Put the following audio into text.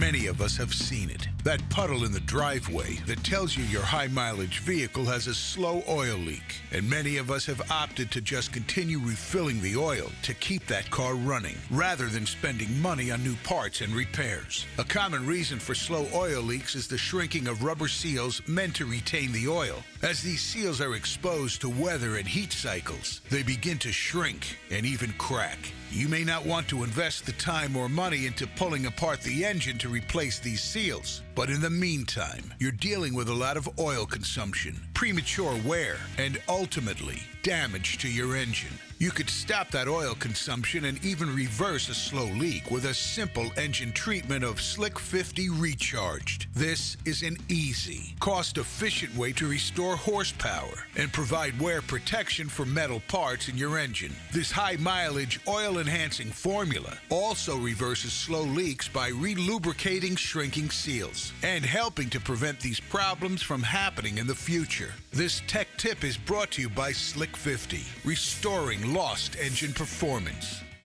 Many of us have seen it. That puddle in the driveway that tells you your high-mileage vehicle has a slow oil leak. And many of us have opted to just continue refilling the oil to keep that car running, rather than spending money on new parts and repairs. A common reason for slow oil leaks is the shrinking of rubber seals meant to retain the oil. As these seals are exposed to weather and heat cycles, they begin to shrink and even crack. You may not want to invest the time or money into pulling apart the engine to replace these seals, but in the meantime, you're dealing with a lot of oil consumption, premature wear, and ultimately, damage to your engine. You could stop that oil consumption and even reverse a slow leak with a simple engine treatment of Slick50 Re-Charged. This is an easy, cost-efficient way to restore horsepower and provide wear protection for metal parts in your engine. This high-mileage, oil-enhancing formula also reverses slow leaks by re-lubricating shrinking seals and helping to prevent these problems from happening in the future. This tech tip is brought to you by Slick50, restoring lost engine performance.